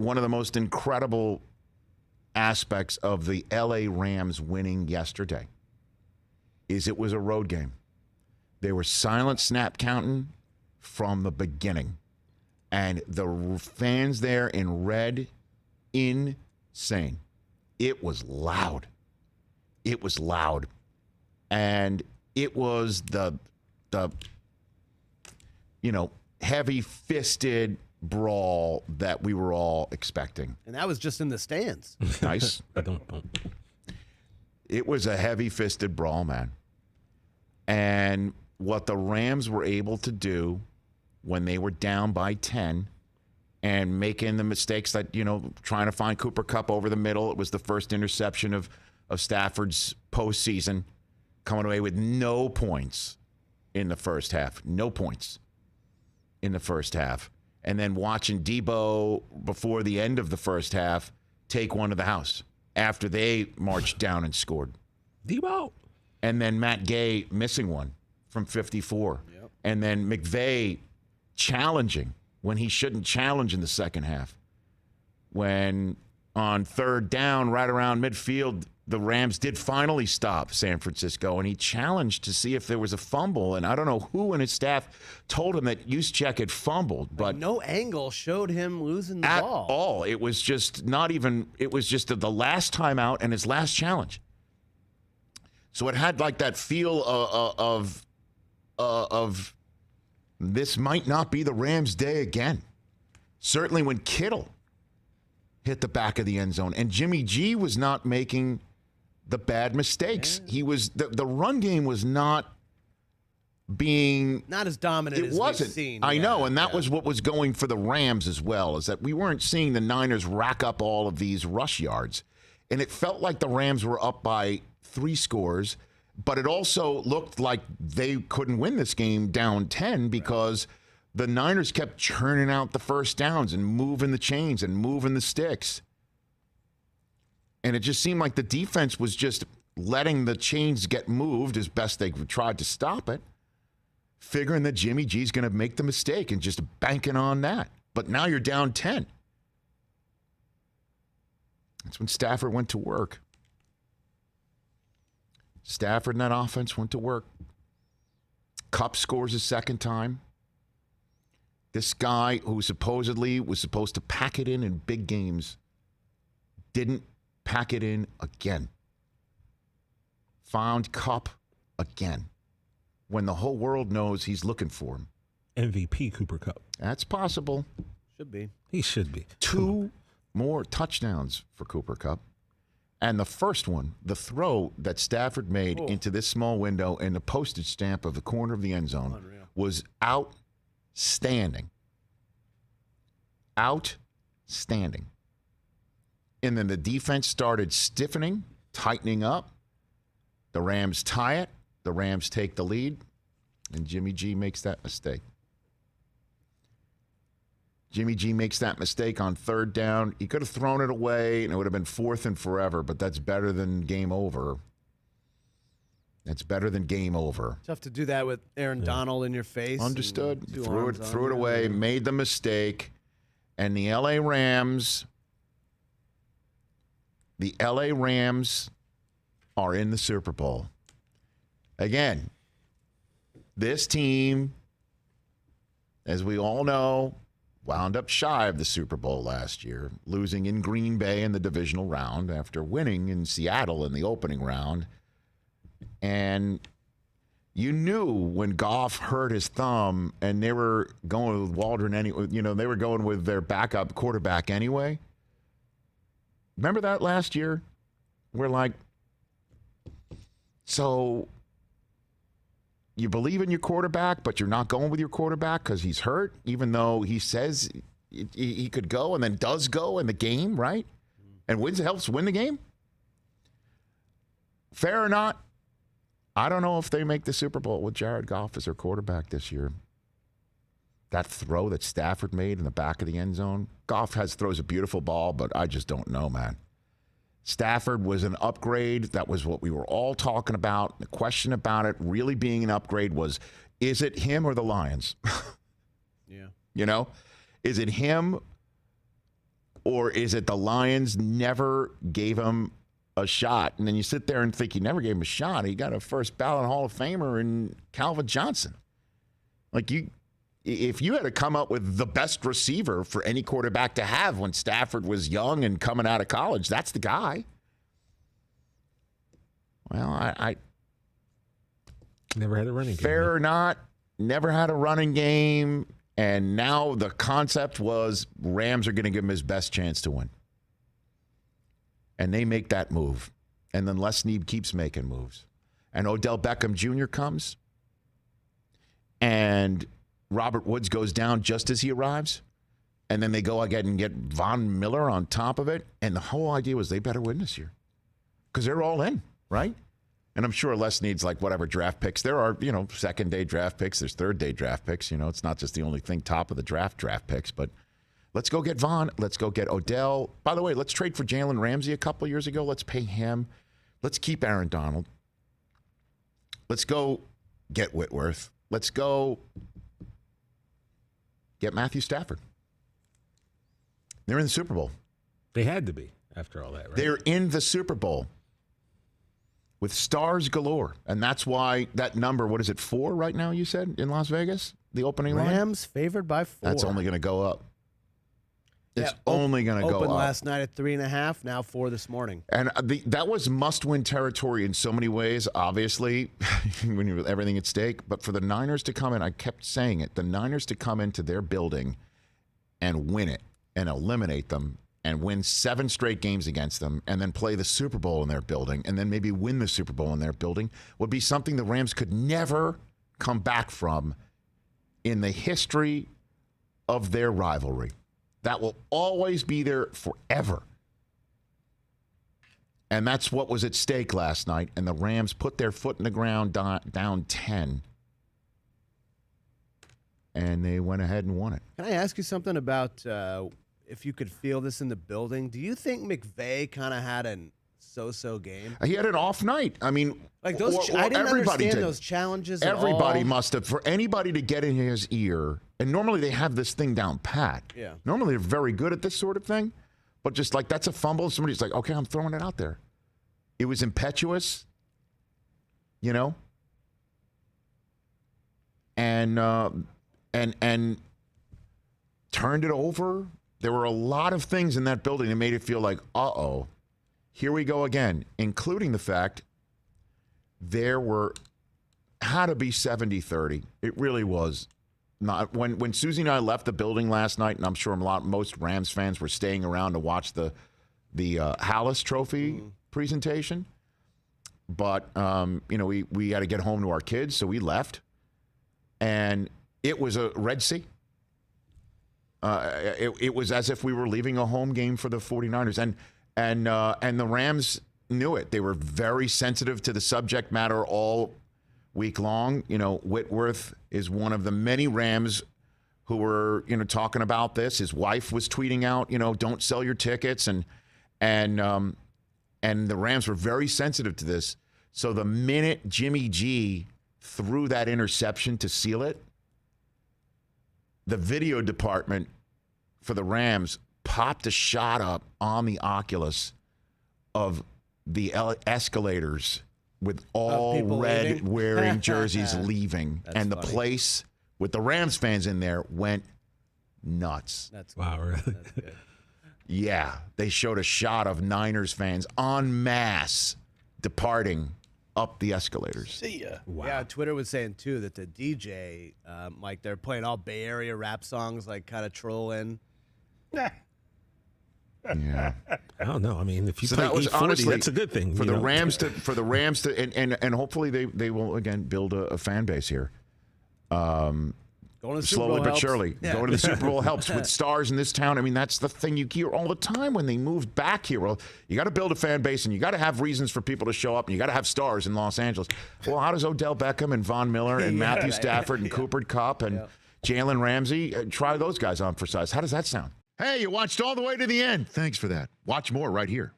one of the most incredible aspects of the LA Rams winning yesterday is it was a road game. They were silent snap counting from the beginning. And the fans there in red, insane. It was loud. It was loud. And it was the heavy-fisted brawl that we were all expecting. And that was just in the stands. Nice. It was a heavy-fisted brawl, man. And what the Rams were able to do when they were down by 10 and making the mistakes that, trying to find Cooper Kupp over the middle. It was the first interception of Stafford's postseason, coming away with no points in the first half. No points in the first half. And then watching Debo before the end of the first half take one to the house after they marched down and scored. Debo. And then Matt Gay missing one from 54. Yep. And then McVay challenging when he shouldn't challenge in the second half. When on third down, right around midfield, the Rams did finally stop San Francisco, and he challenged to see if there was a fumble. And I don't know who in his staff told him that Juszczyk had fumbled, but no angle showed him losing the at ball. all. It was just not even. It was just the last time out and his last challenge. So it had like that feel of this might not be the Rams' day again. Certainly when Kittle hit the back of the end zone, and Jimmy G was not making the bad mistakes. Yeah. He was the run game was not being not as dominant as wasn't. we've seen. I know, and that was what was going for the Rams as well, is that we weren't seeing the Niners rack up all of these rush yards. And it felt like the Rams were up by 3 scores, but it also looked like they couldn't win this game down 10 because the Niners kept churning out the first downs and moving the chains and moving the sticks. And it just seemed like the defense was just letting the chains get moved as best they tried to stop it, figuring that Jimmy G's going to make the mistake and just banking on that. But now you're down 10. That's when Stafford went to work. Stafford and that offense went to work. Kupp scores a second time. This guy who supposedly was supposed to pack it in big games didn't pack it in again. Found Kupp again when the whole world knows he's looking for him. MVP Cooper Kupp. That's possible. Should be. He should be. 2 more touchdowns for Cooper Kupp. And the first one, the throw that Stafford made into this small window and the postage stamp of the corner of the end zone was outstanding. Outstanding. And then the defense started stiffening, tightening up. The Rams tie it. The Rams take the lead. And Jimmy G makes that mistake. Jimmy G makes that mistake on third down. He could have thrown it away, and it would have been 4th and forever, but that's better than game over. That's better than game over. Tough to do that with Aaron Donald in your face. Understood. Threw it away, made the mistake. And the LA Rams are in the Super Bowl. Again, this team, as we all know, wound up shy of the Super Bowl last year, losing in Green Bay in the divisional round after winning in Seattle in the opening round. And you knew when Goff hurt his thumb and they were going with Waldron anyway, they were going with their backup quarterback anyway. Remember that last year? We're like, so you believe in your quarterback, but you're not going with your quarterback because he's hurt, even though he says he could go and then does go in the game, right? And helps win the game? Fair or not, I don't know if they make the Super Bowl with Jared Goff as their quarterback this year. That throw that Stafford made in the back of the end zone. Goff throws a beautiful ball, but I just don't know, man. Stafford was an upgrade. That was what we were all talking about. The question about it really being an upgrade was, is it him or the Lions? Yeah. Is it him Or is it the Lions never gave him a shot? And then you sit there and think you never gave him a shot. He got a first ballot Hall of Famer in Calvin Johnson. Like if you had to come up with the best receiver for any quarterback to have when Stafford was young and coming out of college, that's the guy. Well, I never had a running game. Fair or not, never had a running game. And now the concept was Rams are going to give him his best chance to win. And they make that move. And then Les Snead keeps making moves. And Odell Beckham Jr. comes. And Robert Woods goes down just as he arrives. And then they go again and get Von Miller on top of it. And the whole idea was they better win this year. Because they're all in, right? And I'm sure Les needs like whatever draft picks. There are, second-day draft picks. There's third-day draft picks. It's not just the only thing top of the draft picks. But let's go get Von. Let's go get Odell. By the way, let's trade for Jalen Ramsey a couple years ago. Let's pay him. Let's keep Aaron Donald. Let's go get Whitworth. Let's go get Matthew Stafford. They're in the Super Bowl. They had to be after all that, right? They're in the Super Bowl. With stars galore. And that's why that number, what is it, 4 right now, you said, in Las Vegas? The opening line? Rams favored by 4. That's only going to go up. It's only going to go up. Opened last night at 3.5, now 4 this morning. And that was must-win territory in so many ways, obviously, when you have everything at stake. But for the Niners to come in, I kept saying it, the Niners to come into their building and win it and eliminate them and win 7 straight games against them and then play the Super Bowl in their building and then maybe win the Super Bowl in their building would be something the Rams could never come back from in the history of their rivalry. That will always be there forever. And that's what was at stake last night. And the Rams put their foot in the ground down 10. And they went ahead and won it. Can I ask you something about if you could feel this in the building? Do you think McVay kind of had an so-so game? He had an off night. I mean, like those. I didn't understand those challenges. Everybody must have. For anybody to get in his ear, and normally they have this thing down pat. Yeah. Normally they're very good at this sort of thing, but just like that's a fumble. Somebody's like, okay, I'm throwing it out there. It was impetuous, and turned it over. There were a lot of things in that building that made it feel like, uh-oh, here we go again, including the fact there had to be 70-30. It really was not. When Susie and I left the building last night, and I'm sure most Rams fans were staying around to watch the Hallis Trophy presentation, but we had to get home to our kids, so we left, and it was a Red Sea. It was as if we were leaving a home game for the 49ers. And the Rams knew it. They were very sensitive to the subject matter all week long. Whitworth is one of the many Rams who were, talking about this. His wife was tweeting out, don't sell your tickets. And the Rams were very sensitive to this. So the minute Jimmy G threw that interception to seal it, the video department for the Rams popped a shot up on the Oculus of the escalators with all red wearing jerseys leaving. That's and the funny. place with the Rams fans in there went nuts. That's wow, really? That's good. Yeah, they showed a shot of Niners fans en masse departing up the escalators. See ya. Wow. Yeah, Twitter was saying too that the DJ, like they're playing all Bay Area rap songs, like kind of trolling. Yeah. I don't know. I mean, if you So play that was E40, honestly that's a good thing. for the Rams to and hopefully they will again build a fan base here. Going to the Super Slowly Bowl but helps. surely. Yeah. Going to the Super Bowl helps with stars in this town. I mean, that's the thing you hear all the time when they moved back here. Well, you got to build a fan base and you got to have reasons for people to show up and you got to have stars in Los Angeles. Well, how does Odell Beckham and Von Miller and Matthew Stafford and Cooper Kupp and Jalen Ramsey try those guys on for size? How does that sound? Hey, you watched all the way to the end. Thanks for that. Watch more right here.